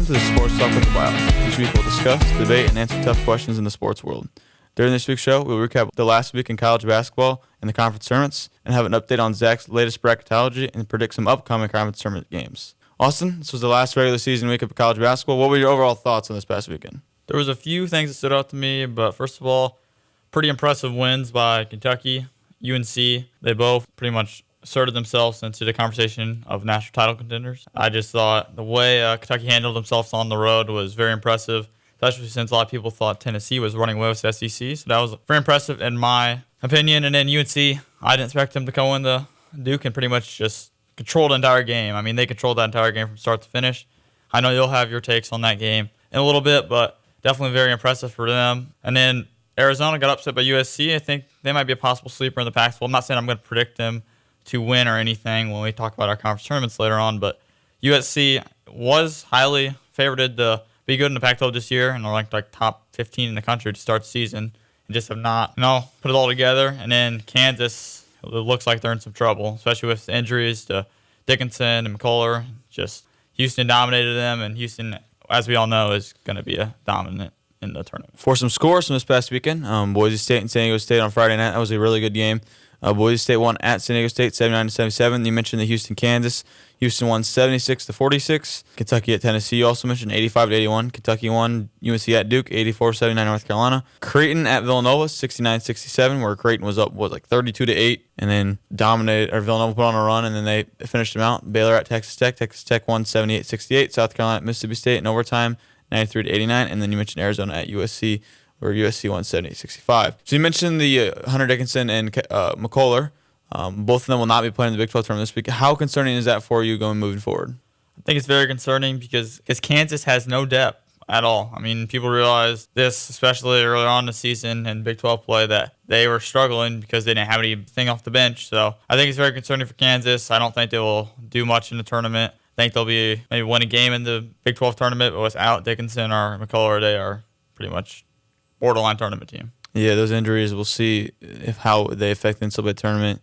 Welcome to the Sports Talk with the Wild. Each week we'll discuss, debate, and answer tough questions in the sports world. During this week's show, we'll recap the last week in college basketball and the conference tournaments, and have an update on Zach's latest bracketology and predict some upcoming conference tournament games. Austin, this was the last regular season week of college basketball. What were your overall thoughts on this past weekend? There was a few things that stood out to me, but first of all, pretty impressive wins by Kentucky, UNC. They both pretty much asserted themselves into the conversation of national title contenders. I just thought the way Kentucky handled themselves on the road was very impressive, especially since a lot of people thought Tennessee was running away with the SEC. So that was very impressive in my opinion. And then UNC, I didn't expect them to go into Duke and pretty much just control the entire game. I mean, they controlled that entire game from start to finish. I know you'll have your takes on that game in a little bit, but definitely very impressive for them. And then Arizona got upset by USC. I think they might be a possible sleeper in the Pac-12. I'm not saying I'm going to predict them to win or anything when we talk about our conference tournaments later on, but USC was highly favored to be good in the Pac-12 this year, and they're ranked like top 15 in the country to start the season, and just have not, put it all together. And then Kansas, it looks like they're in some trouble, especially with the injuries to Dickinson and McCullough. Just Houston dominated them, and Houston, as we all know, is going to be a dominant in the tournament. For some scores from this past weekend, Boise State and San Diego State on Friday night. That was a really good game. Boise State won at San Diego State 79-77. You mentioned the Houston-Kansas. Houston won 76-46. Kentucky at Tennessee, you also mentioned 85-81. Kentucky won. UNC at Duke 84-79 North Carolina. Creighton at Villanova 69-67, where Creighton was up 32-8, and then Villanova put on a run, and then they finished them out. Baylor at Texas Tech. Texas Tech won 78-68. South Carolina at Mississippi State in overtime 93-89, and then you mentioned Arizona at USC, where USC won 78-65. So you mentioned the Hunter Dickinson and McCullough. Both of them will not be playing in the Big 12 tournament this week. How concerning is that for you moving forward? I think it's very concerning because Kansas has no depth at all. I mean, people realize this, especially early on in the season in Big 12 play, that they were struggling because they didn't have anything off the bench. So I think it's very concerning for Kansas. I don't think they will do much in the tournament. I think they'll maybe win a game in the Big 12 tournament, but without Dickinson or McCullough, they are pretty much borderline tournament team. Yeah, those injuries, we'll see how they affect the NCAA tournament.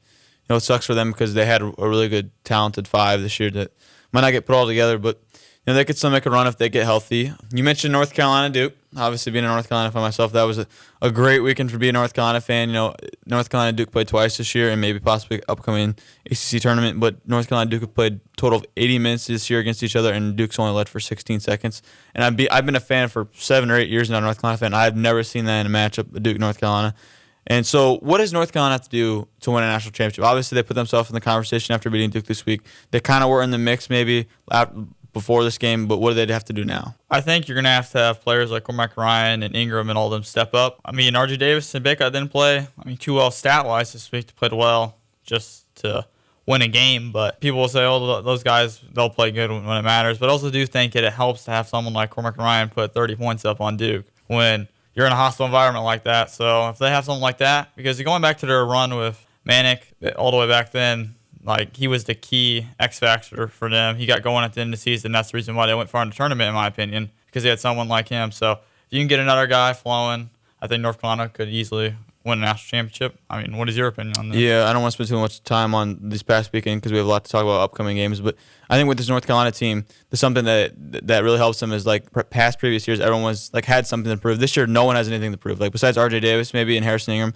It sucks for them because they had a really good, talented five this year that might not get put all together, but they could still make a run if they get healthy. You mentioned North Carolina Duke. Obviously, being a North Carolina fan myself, that was a great weekend for being a North Carolina fan. North Carolina Duke played twice this year and maybe possibly upcoming ACC tournament, but North Carolina Duke have played a total of 80 minutes this year against each other, and Duke's only led for 16 seconds. And I've been a fan for 7 or 8 years now, North Carolina fan. I've never seen that in a matchup, Duke-North Carolina. And so what does North Carolina have to do to win a national championship? Obviously, they put themselves in the conversation after beating Duke this week. They kind of were in the mix maybe before this game, but what do they have to do now? I think you're going to have players like Cormac Ryan and Ingram and all of them step up. I mean, RJ Davis and Bicka didn't play too well stat-wise this week. They played well just to win a game, but people will say, those guys, they'll play good when it matters. But I also do think it helps to have someone like Cormac Ryan put 30 points up on Duke when you're in a hostile environment like that. So if they have something like that, because going back to their run with Manick all the way back then, he was the key X factor for them. He got going at the end of the season. That's the reason why they went far in the tournament, in my opinion, because they had someone like him. So if you can get another guy flowing, I think North Carolina could easily win a national championship. I mean, what is your opinion on this? Yeah, I don't want to spend too much time on this past weekend because we have a lot to talk about upcoming games. But I think with this North Carolina team, there's something that really helps them is previous years, everyone had something to prove. This year, no one has anything to prove. Besides RJ Davis, maybe, and Harrison Ingram,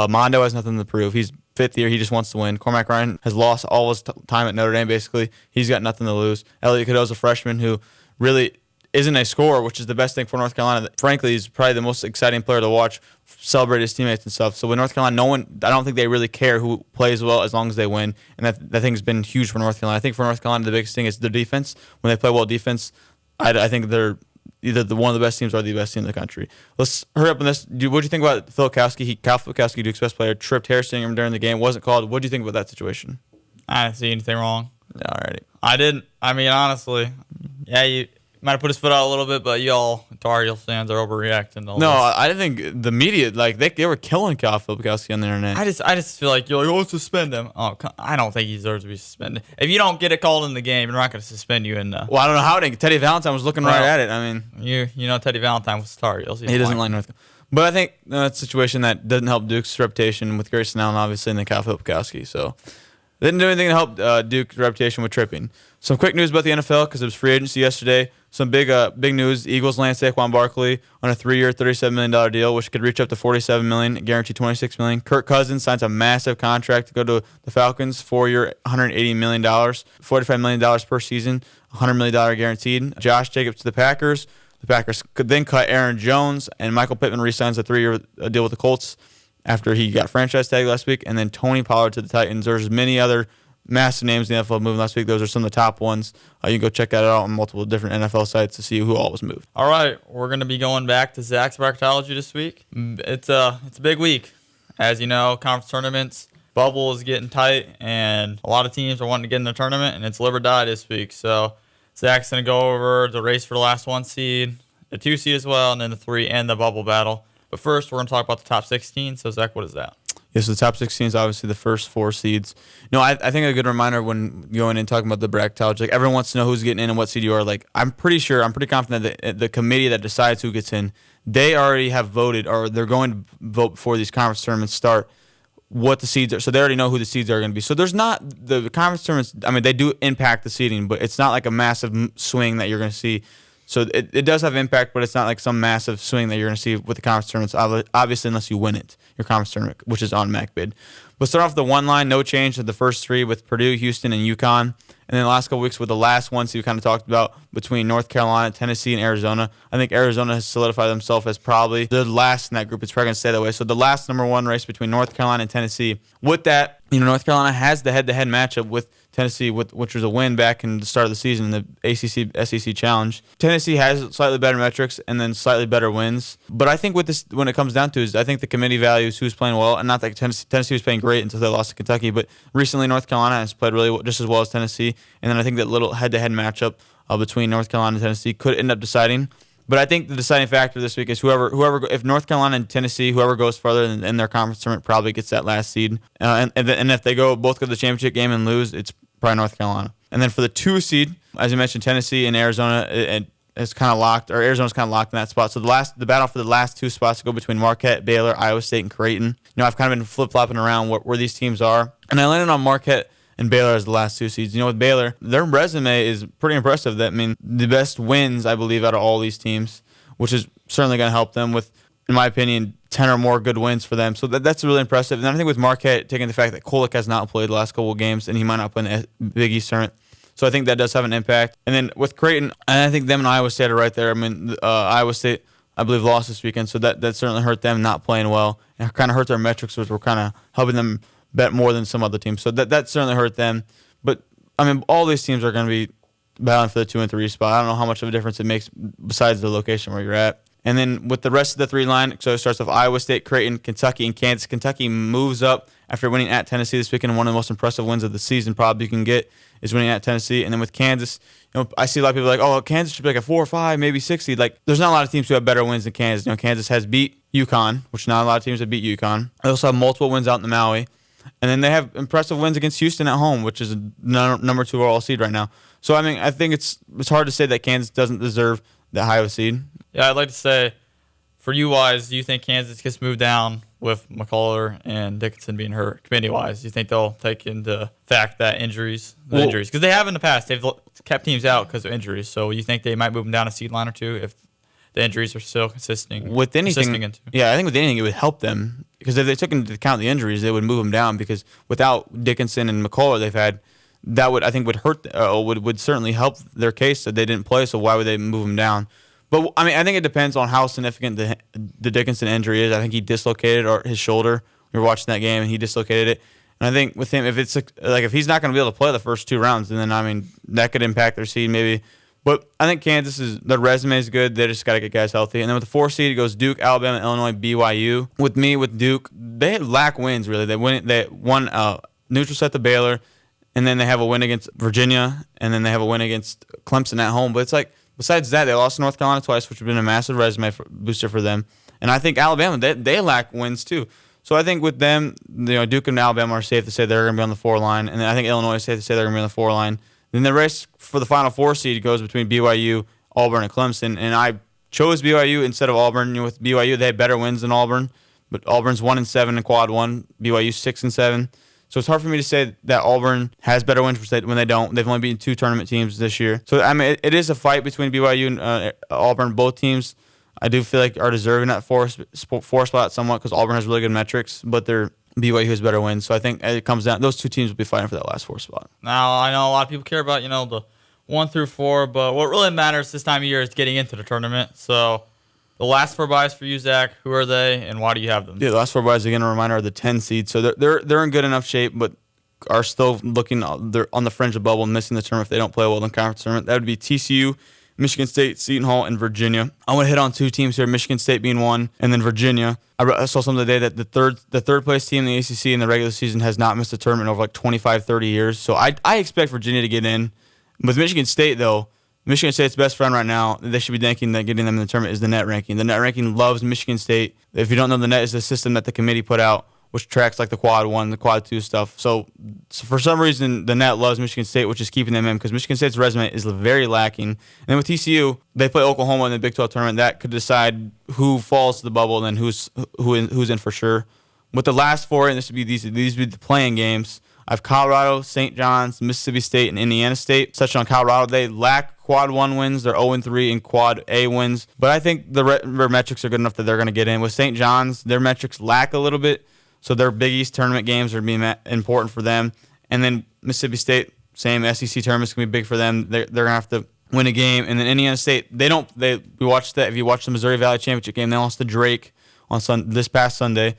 Mondo has nothing to prove. He's fifth year. He just wants to win. Cormac Ryan has lost all his time at Notre Dame, basically. He's got nothing to lose. Elliot Cadeau's a freshman who really isn't a scorer, which is the best thing for North Carolina. Frankly, he's probably the most exciting player to watch celebrate his teammates and stuff. So with North Carolina, I don't think they really care who plays well as long as they win. And that thing's been huge for North Carolina. I think for North Carolina, the biggest thing is their defense. When they play well defense, I think they're either one of the best teams or the best team in the country. Let's hurry up on this. What do you think about Filipkowski? Kyle Filipkowski, Duke's best player, tripped Harrison Ingram during the game, wasn't called. What do you think about that situation? I didn't see anything wrong. Alrighty. I didn't. I mean, honestly, yeah, you might have put his foot out a little bit, but y'all Tar Heel fans are overreacting. No, I didn't think the media, they were killing Kyle Filipkowski on the internet. I just feel like you're like, suspend him. Oh, I don't think he deserves to be suspended. If you don't get it called in the game, they're not going to suspend you. Well, I don't know how Teddy Valentine was looking right at it. I mean, Teddy Valentine was Tar Heels. He doesn't like North Carolina. But I think that's a situation that doesn't help Duke's reputation with Grayson Allen, obviously, and then Kyle Filipkowski. So they didn't do anything to help Duke's reputation with tripping. Some quick news about the NFL because it was free agency yesterday. some big news. Eagles land Saquon Barkley on a 3-year, $37 million deal, which could reach up to $47 million, guaranteed $26 million. Kirk Cousins signs a massive contract to go to the Falcons, 4-year, $180 million, $45 million per season, $100 million guaranteed. Josh Jacobs to the Packers. The Packers could then cut Aaron Jones, and Michael Pittman re-signs a 3-year deal with the Colts after he got franchise tag last week. And then Tony Pollard to the Titans. There's many other massive names in the NFL moving last week. Those are some of the top ones. You can go check that out on multiple different NFL sites to see who all was moved. All right, we're going to be going back to Zach's bracketology this week. It's a big week. As you know, conference tournaments, bubble is getting tight, and a lot of teams are wanting to get in the tournament, and it's live or die this week. So Zach's going to go over the race for the last 1 seed, the 2 seed as well, and then the 3 and the bubble battle. But first, we're going to talk about the top 16. So, Zach, what is that? Yes, the top 16 is obviously the first 4 seeds. No, I think a good reminder when going in talking about the bracketology, like everyone wants to know who's getting in and what seed you are. Like I'm pretty confident that the committee that decides who gets in, they already have voted, or they're going to vote before these conference tournaments start, what the seeds are. So they already know who the seeds are going to be. So there's not the conference tournaments. I mean, they do impact the seeding, but it's not like a massive swing that you're going to see. So it does have impact, but it's not like some massive swing that you're going to see with the conference tournaments, obviously, unless you win it, your conference tournament, which is on MacBid. We'll start off the 1 line, no change to the first 3 with Purdue, Houston, and UConn. And then the last couple weeks with the last 1 seed we kind of talked about between North Carolina, Tennessee, and Arizona. I think Arizona has solidified themselves as probably the last in that group. It's probably going to stay that way. So the last number 1 race between North Carolina and Tennessee. With that, North Carolina has the head-to-head matchup with Tennessee, which was a win back in the start of the season in the ACC-SEC Challenge. Tennessee has slightly better metrics and then slightly better wins. But I think with this, when it comes down to it, I think the committee values who's playing well, and not that Tennessee was playing great until they lost to Kentucky, but recently North Carolina has played really well, just as well as Tennessee. And then I think that little head-to-head matchup between North Carolina and Tennessee could end up deciding. But I think the deciding factor this week is whoever, if North Carolina and Tennessee, whoever goes further in their conference tournament probably gets that last seed. And if they both go to the championship game and lose, it's probably North Carolina. And then for the 2 seed, as you mentioned, Tennessee and Arizona is kind of locked, or Arizona's kind of locked in that spot. So the battle for the last 2 spots go between Marquette, Baylor, Iowa State, and Creighton. I've kind of been flip-flopping around where these teams are. And I landed on Marquette and Baylor as the last 2 seeds. With Baylor, their resume is pretty impressive. The best wins, I believe, out of all these teams, which is certainly going to help them with, in my opinion, 10 or more good wins for them. So that's really impressive. And then I think with Marquette, taking the fact that Kolek has not played the last couple of games, and he might not play in the Big East tournament. So I think that does have an impact. And then with Creighton, I think them and Iowa State are right there. Iowa State, I believe, lost this weekend, so that certainly hurt them not playing well. And kind of hurt their metrics, which were kind of helping them bet more than some other teams. So that certainly hurt them. But, all these teams are going to be battling for the 2 and 3 spot. I don't know how much of a difference it makes besides the location where you're at. And then with the rest of the 3 line, so it starts with Iowa State, Creighton, Kentucky, and Kansas. Kentucky moves up after winning at Tennessee this weekend. One of the most impressive wins of the season probably you can get is winning at Tennessee. And then with Kansas, I see a lot of people like, oh, Kansas should be like a 4 or 5, maybe 6 seed. Like, there's not a lot of teams who have better wins than Kansas. Kansas has beat UConn, which not a lot of teams have beat UConn. They also have multiple wins out in the Maui. And then they have impressive wins against Houston at home, which is a number 2 overall seed right now. So, I think it's hard to say that Kansas doesn't deserve the high of a seed. Yeah, I'd like to say, for you wise, do you think Kansas gets moved down with McCullough and Dickinson being hurt? Committee wise, do you think they'll take into fact that injuries, because they have in the past, they've kept teams out because of injuries. So you think they might move them down a seed line or 2 if the injuries are still consisting? With anything, yeah, I think with anything it would help them, because if they took into account the injuries, they would move them down. Because without Dickinson and McCullough, they've had that would hurt, would certainly help their case that they didn't play. So why would they move them down? But I think it depends on how significant the Dickinson injury is. I think he dislocated his shoulder. We were watching that game and he dislocated it. And I think with him, if it's if he's not going to be able to play the first 2 rounds, then that could impact their seed maybe. But I think their resume is good. They just got to get guys healthy. And then with the 4 seed, it goes Duke, Alabama, Illinois, BYU. With Duke, they lack wins really. They won neutral set to Baylor, and then they have a win against Virginia, and then they have a win against Clemson at home. But it's like, besides that, they lost to North Carolina twice, which would have been a massive resume booster for them. And I think Alabama, they lack wins too. So I think with them, Duke and Alabama are safe to say they're going to be on the 4 line. And then I think Illinois is safe to say they're going to be on the 4 line. Then the race for the final 4 seed goes between BYU, Auburn, and Clemson. And I chose BYU instead of Auburn. With BYU, they had better wins than Auburn. But Auburn's 1-7 in quad 1, BYU 6-7. So it's hard for me to say that Auburn has better wins when they don't. They've only beaten 2 tournament teams this year. So, I mean, it is a fight between BYU and Auburn. Both teams, I do feel like, are deserving that four spot somewhat because Auburn has really good metrics, but BYU has better wins. So I think it comes down, those 2 teams will be fighting for that last 4 spot. Now, I know a lot of people care about, the 1 through 4, but what really matters this time of year is getting into the tournament. So the last 4 buys for you, Zach, who are they and why do you have them? Yeah, the last 4 buys, again, a reminder, are the 10 seeds. So they're in good enough shape, but are still they're on the fringe of the bubble, missing the tournament if they don't play well in the conference tournament. That would be TCU, Michigan State, Seton Hall, and Virginia. I want to hit on 2 teams here, Michigan State being one, and then Virginia. I saw something today that the third place team in the ACC in the regular season has not missed a tournament in over like 25, 30 years. So I expect Virginia to get in. With Michigan State, though, Michigan State's best friend right now, they should be thinking that getting them in the tournament is the net ranking. The net ranking loves Michigan State. If you don't know, the net is the system that the committee put out, which tracks like the quad 1, the quad 2 stuff. So for some reason, the net loves Michigan State, which is keeping them in because Michigan State's resume is very lacking. And then with TCU, they play Oklahoma in the Big 12 tournament. That could decide who falls to the bubble and who's in for sure. With the last 4, and these would be the playing games. I have Colorado, St. John's, Mississippi State, and Indiana State. Touching on Colorado, they lack quad 1 wins. They're 0-3 in quad A wins. But I think their metrics are good enough that they're going to get in. With St. John's, their metrics lack a little bit. So their Big East tournament games are being important for them. And then Mississippi State, same SEC tournament's going to be big for them. They're going to have to win a game. And then Indiana State, we watched that. If you watched the Missouri Valley Championship game, they lost to Drake on this past Sunday.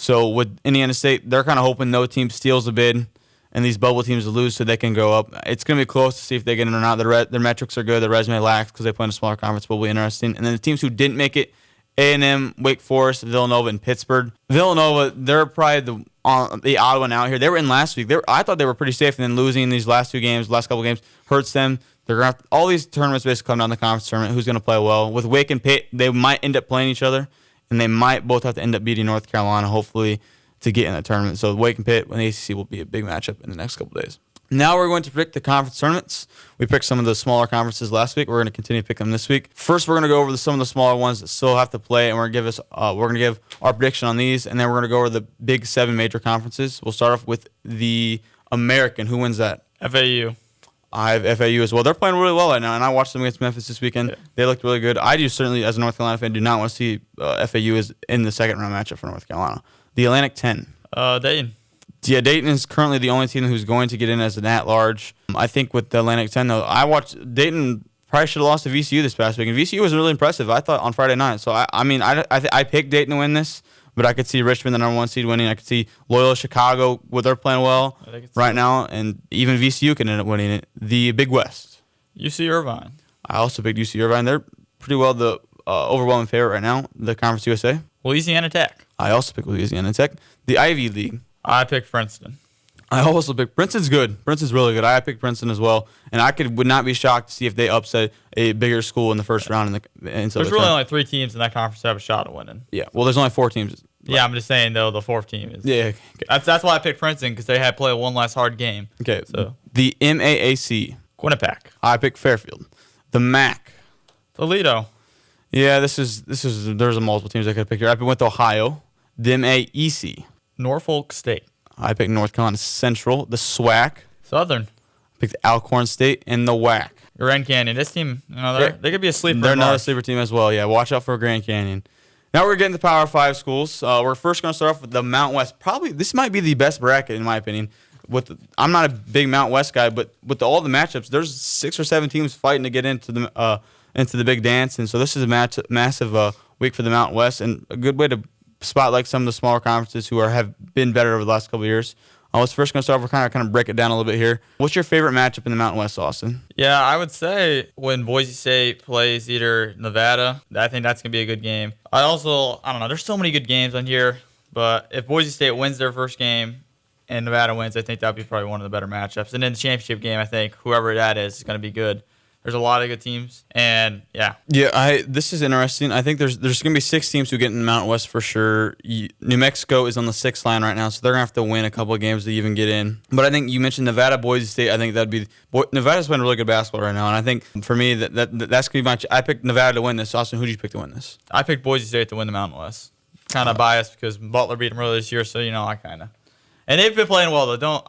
So with Indiana State, they're kind of hoping no team steals a bid and these bubble teams will lose so they can go up. It's going to be close to see if they get in or not. Their metrics are good. Their resume lacks because they play in a smaller conference. Will be interesting. And then the teams who didn't make it, A&M, Wake Forest, Villanova, and Pittsburgh. Villanova, they're probably the odd one out here. They were in last week. I thought they were pretty safe, and then losing these last couple games hurts them. They're going to have all these tournaments basically come down to the conference tournament. Who's going to play well? With Wake and Pitt, they might end up playing each other, and they might both have to end up beating North Carolina, hopefully, to get in the tournament. So Wake and Pitt and the ACC will be a big matchup in the next couple days. Now we're going to predict the conference tournaments. We picked some of the smaller conferences last week. We're going to continue to pick them this week. First, we're going to go over some of the smaller ones that still have to play, and we're going to give our prediction on these, and then we're going to go over the big 7 major conferences. We'll start off with the American. Who wins that? FAU. I have FAU as well. They're playing really well right now, and I watched them against Memphis this weekend. Yeah. They looked really good. I do certainly, as a North Carolina fan, do not want to see FAU as in the second round matchup for North Carolina. The Atlantic 10. Dayton. Yeah, Dayton is currently the only team who's going to get in as an at-large. I think with the Atlantic 10, though, I watched Dayton probably should have lost to VCU this past week, and VCU was really impressive, I thought, on Friday night. So, I picked Dayton to win this, but I could see Richmond, the number 1 seed, winning. I could see Loyola Chicago, they're playing well right now, and even VCU can end up winning it. The Big West. UC Irvine. I also picked UC Irvine. They're pretty well the overwhelming favorite right now, the Conference USA. Louisiana Tech. I also picked Louisiana Tech. The Ivy League. I picked Princeton. I also picked Princeton's good. Princeton's really good. I picked Princeton as well, and would not be shocked to see if they upset a bigger school in the first round. There's really only 3 teams in that conference that have a shot at winning. Yeah, well, there's only 4 teams. Yeah, I'm just saying though the 4th team is. Yeah, okay. That's why I picked Princeton because they had played one last hard game. Okay, so the MAAC. Quinnipiac. I picked Fairfield. The MAC. Toledo. Yeah, there's a multiple teams I could pick here. I went to Ohio. The MAEC. Norfolk State. I picked North Carolina Central. The SWAC. Southern. I picked Alcorn State and the WAC. Grand Canyon. This team, they could be a sleeper. They're another sleeper team as well. Yeah, watch out for Grand Canyon. Now we're getting to Power 5 schools. We're first going to start off with the Mountain West. Probably this might be the best bracket in my opinion. I'm not a big Mountain West guy, but with all the matchups, there's 6 or 7 teams fighting to get into the big dance, and so this is a massive week for the Mountain West and a good way to spotlight some of the smaller conferences who have been better over the last couple of years. Let's first going to start off. We're kind of break it down a little bit here. What's your favorite matchup in the Mountain West, Austin? Yeah, I would say when Boise State plays either Nevada, I think that's going to be a good game. I don't know, there's so many good games on here, but if Boise State wins their first game and Nevada wins, I think that would be probably one of the better matchups. And then the championship game, I think whoever that is going to be good. There's a lot of good teams, and yeah. Yeah, this is interesting. I think there's going to be 6 teams who get in the Mountain West for sure. New Mexico is on the 6th line right now, so they're going to have to win a couple of games to even get in. But I think you mentioned Nevada, Boise State. I think that'd be Nevada's playing really good basketball right now, and I think for me that's going to be my. I picked Nevada to win this. Austin, who did you pick to win this? I picked Boise State to win the Mountain West. Kind of biased because Butler beat them earlier this year, so I kind of. And they've been playing well though.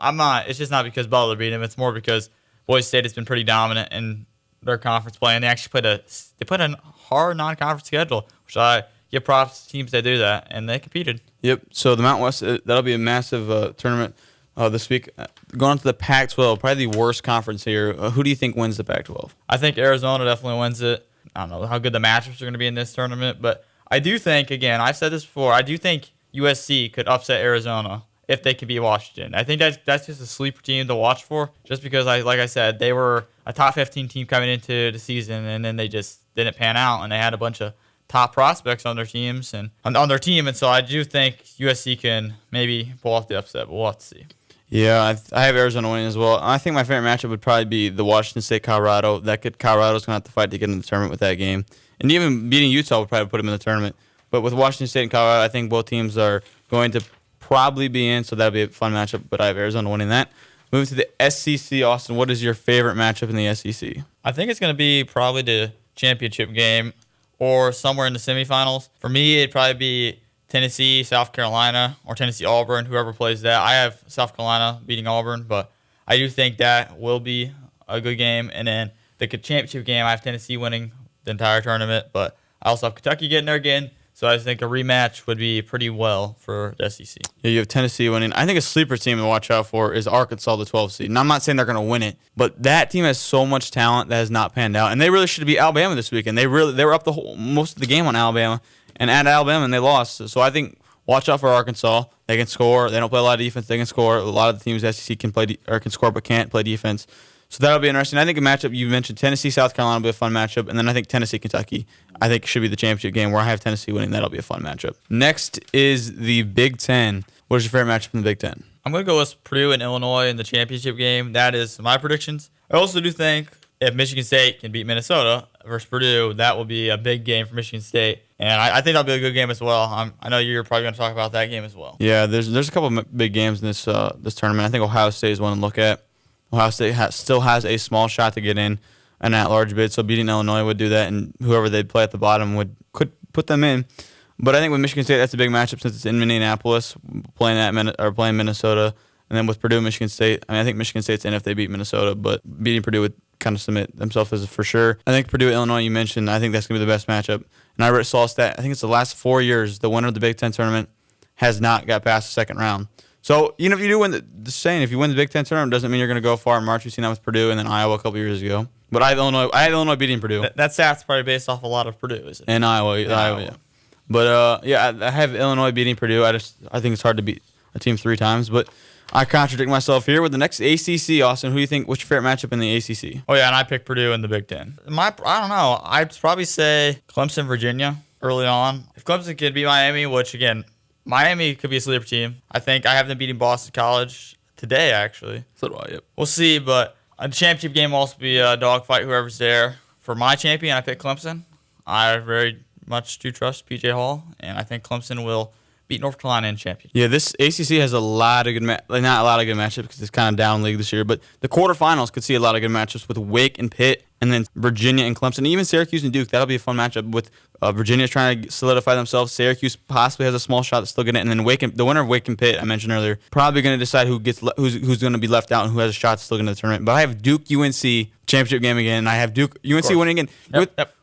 It's just not because Butler beat them. It's more because Boise State has been pretty dominant in their conference play, and they actually put a hard non-conference schedule, which I give props to teams that do that, and they competed. Yep. So the Mountain West, that'll be a massive tournament this week. Going on to the Pac-12, probably the worst conference here. Who do you think wins the Pac-12? I think Arizona definitely wins it. I don't know how good the matchups are going to be in this tournament, but I do think, again, I've said this before, I do think USC could upset Arizona if they could beat Washington. I think that's just a sleeper team to watch for, just because, like I said, they were a top 15 team coming into the season, and then they just didn't pan out, and they had a bunch of top prospects on their teams and on their team, and so I do think USC can maybe pull off the upset, but we'll have to see. Yeah, I have Arizona winning as well. I think my favorite matchup would probably be the Washington State-Colorado. Colorado's going to have to fight to get in the tournament with that game. And even beating Utah would probably put them in the tournament. But with Washington State and Colorado, I think both teams are going to probably be in, so that'll be a fun matchup. But I have Arizona winning that. Moving to the SEC, Austin, what is your favorite matchup in the SEC? I think it's going to be probably the championship game or somewhere in the semifinals. For me, it'd probably be Tennessee, South Carolina, or Tennessee, Auburn, whoever plays that. I have South Carolina beating Auburn, but I do think that will be a good game. And then the championship game, I have Tennessee winning the entire tournament, but I also have Kentucky getting there again. So I think a rematch would be pretty well for the SEC. Yeah, you have Tennessee winning. I think a sleeper team to watch out for is Arkansas, the 12th seed. And I'm not saying they're going to win it, but that team has so much talent that has not panned out. And they really should beat Alabama this weekend. They were up most of the game on Alabama and at Alabama, and they lost. So I think watch out for Arkansas. They can score. They don't play a lot of defense. They can score. A lot of the teams SEC can score but can't play defense. So that'll be interesting. I think a matchup you mentioned, Tennessee, South Carolina will be a fun matchup. And then I think Tennessee, Kentucky, I think should be the championship game where I have Tennessee winning. That'll be a fun matchup. Next is the Big Ten. What is your favorite matchup in the Big Ten? I'm going to go with Purdue and Illinois in the championship game. That is my predictions. I also do think if Michigan State can beat Minnesota versus Purdue, that will be a big game for Michigan State. And I think that'll be a good game as well. I know you're probably going to talk about that game as well. Yeah, there's a couple of big games in this tournament. I think Ohio State is one to look at. Ohio State still has a small shot to get in an at-large bid, so beating Illinois would do that, and whoever they'd play at the bottom could put them in. But I think with Michigan State, that's a big matchup since it's in Minneapolis, playing Minnesota, and then with Purdue and Michigan State. I think Michigan State's in if they beat Minnesota, but beating Purdue would kind of submit themselves as for sure. I think Purdue, Illinois, you mentioned, I think that's going to be the best matchup. And I saw a stat, I think it's the last 4 years, the winner of the Big Ten tournament has not got past the second round. So, if you do win if you win the Big Ten tournament, doesn't mean you're going to go far in March. We've seen that with Purdue and then Iowa a couple years ago. But I have Illinois beating Purdue. That stat's probably based off a lot of Purdue, is it? And Iowa, yeah. But, I have Illinois beating Purdue. I think it's hard to beat a team 3 times. But I contradict myself here with the next ACC, Austin. Who do you think, what's your favorite matchup in the ACC? Oh, yeah, and I picked Purdue in the Big Ten. I don't know. I'd probably say Clemson, Virginia early on. If Clemson could beat Miami, which, again, Miami could be a sleeper team. I think I have them beating Boston College today, actually. So do I, yep. We'll see, but a championship game will also be a dogfight, whoever's there. For my champion, I pick Clemson. I very much do trust P.J. Hall, and I think Clemson will beat North Carolina in championship. Yeah, this ACC has a lot of good not a lot of good matchups because it's kind of down league this year, but the quarterfinals could see a lot of good matchups with Wake and Pitt, and then Virginia and Clemson, even Syracuse and Duke. That'll be a fun matchup with Virginia trying to solidify themselves. Syracuse possibly has a small shot to still get it, and then the winner of Wake and Pitt, I mentioned earlier, probably going to decide who's going to be left out and who has a shot to still get into the tournament. But I have Duke UNC championship game again. I have Duke UNC winning again. Yep.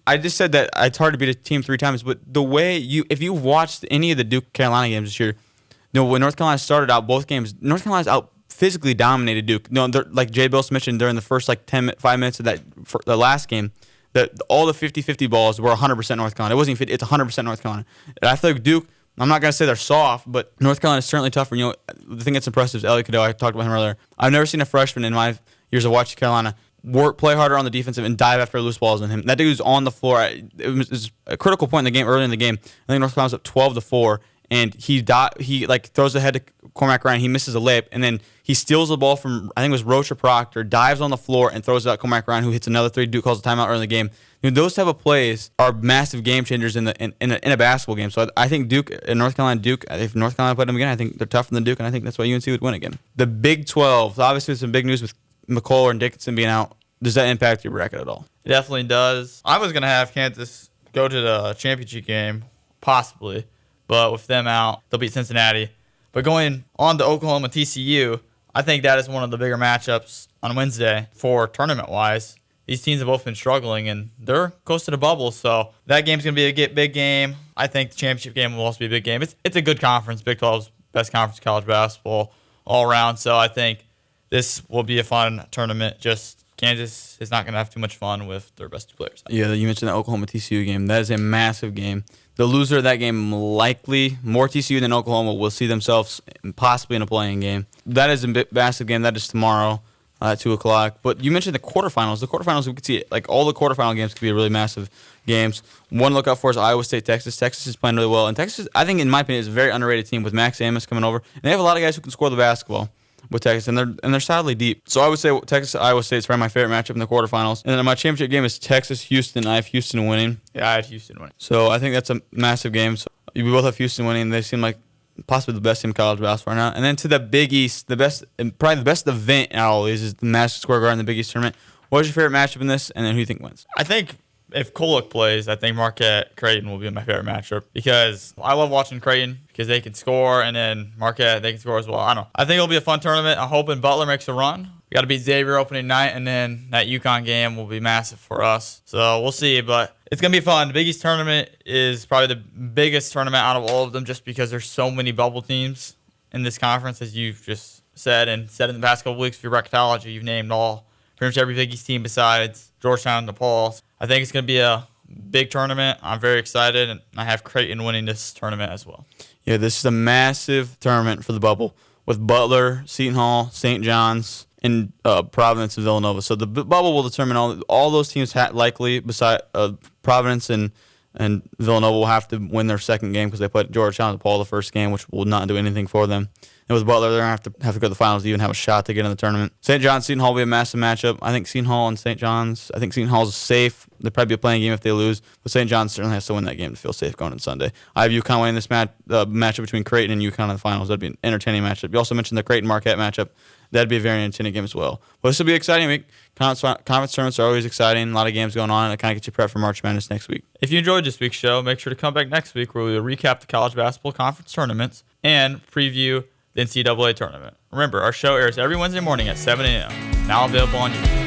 I just said that it's hard to beat a team 3 times, but the way if you've watched any of the Duke Carolina games this year, when North Carolina started out both games, North Carolina's out physically dominated Duke. No, like Jay Bills mentioned during the first 5 minutes of the last game, all the 50-50 balls were 100% North Carolina. It wasn't even 50, it's 100% North Carolina. And I feel like Duke, I'm not going to say they're soft, but North Carolina is certainly tougher. The thing that's impressive is Elliot Cadeau. I talked about him earlier. I've never seen a freshman in my years of watching Carolina play harder on the defensive and dive after loose balls than him. That dude's on the floor. It was a critical point in the game, early in the game. I think North Carolina's up 12-4, and he throws ahead to Cormac Ryan. He misses a layup, and then he steals the ball from, I think it was Roach or Proctor, dives on the floor and throws it out Cormac Ryan, who hits another 3. Duke calls a timeout early in the game. Those type of plays are massive game changers in a basketball game. So I think Duke and North Carolina, if North Carolina played them again, I think they're tougher than Duke, and I think that's why UNC would win again. The Big 12, obviously some big news with McCullough and Dickinson being out. Does that impact your bracket at all? It definitely does. I was going to have Kansas go to the championship game, possibly, but with them out, they'll beat Cincinnati. But going on to Oklahoma TCU, I think that is one of the bigger matchups on Wednesday for tournament-wise. These teams have both been struggling, and they're close to the bubble, so that game's going to be a big game. I think the championship game will also be a big game. It's a good conference. Big 12's best conference in college basketball all around, so I think this will be a fun tournament. Just Kansas is not going to have too much fun with their best two players. Yeah, you mentioned the Oklahoma TCU game. That is a massive game. The loser of that game, likely more TCU than Oklahoma, will see themselves possibly in a playing game. That is a massive game. That is tomorrow at 2 o'clock. But you mentioned the quarterfinals. The quarterfinals, we could see like all the quarterfinal games could be really massive games. One to look out for is Iowa State, Texas. Texas is playing really well. And Texas, I think, in my opinion, is a very underrated team with Max Amos coming over. And they have a lot of guys who can score the basketball with Texas, and they're solidly deep. So I would say Texas Iowa State is probably my favorite matchup in the quarterfinals. And then my championship game is Texas Houston. I have Houston winning. Yeah, I had Houston winning. So I think that's a massive game. So we both have Houston winning. They seem like possibly the best team in college basketball right now. And then to the Big East, probably the best event out of all these is the Madison Square Garden, the Big East tournament. What is your favorite matchup in this? And then who do you think wins? I think if Kolek plays, I think Marquette Creighton will be my favorite matchup because I love watching Creighton because they can score, and then Marquette, they can score as well. I don't know. I think it'll be a fun tournament. I'm hoping Butler makes a run. We got to beat Xavier opening night, and then that UConn game will be massive for us. So we'll see, but it's going to be fun. The Big East tournament is probably the biggest tournament out of all of them just because there's so many bubble teams in this conference, as you've just said, and said in the past couple weeks for your bracketology. You've named pretty much every Big East team besides Georgetown and DePaul. I think it's going to be a big tournament. I'm very excited, and I have Creighton winning this tournament as well. Yeah, this is a massive tournament for the bubble with Butler, Seton Hall, St. John's, and Providence and Villanova. So the bubble will determine all those teams likely, beside Providence and Villanova, will have to win their second game because they put Georgetown and DePaul the first game, which will not do anything for them. And with Butler, they're going to have to go to the finals to even have a shot to get in the tournament. St. John's, Seton Hall will be a massive matchup. I think Seton Hall and St. John's, I think Seton Hall's safe. They'll probably be a playing game if they lose, but St. John's certainly has to win that game to feel safe going on Sunday. I have UConn winning this matchup between Creighton and UConn in the finals. That'd be an entertaining matchup. You also mentioned the Creighton-Marquette matchup. That'd be a very entertaining game as well. But this will be an exciting week. Conference tournaments are always exciting. A lot of games going on, and it kind of gets you prepped for March Madness next week. If you enjoyed this week's show, make sure to come back next week where we will recap the college basketball conference tournaments and preview the NCAA tournament. Remember, our show airs every Wednesday morning at 7 a.m. Now available on YouTube.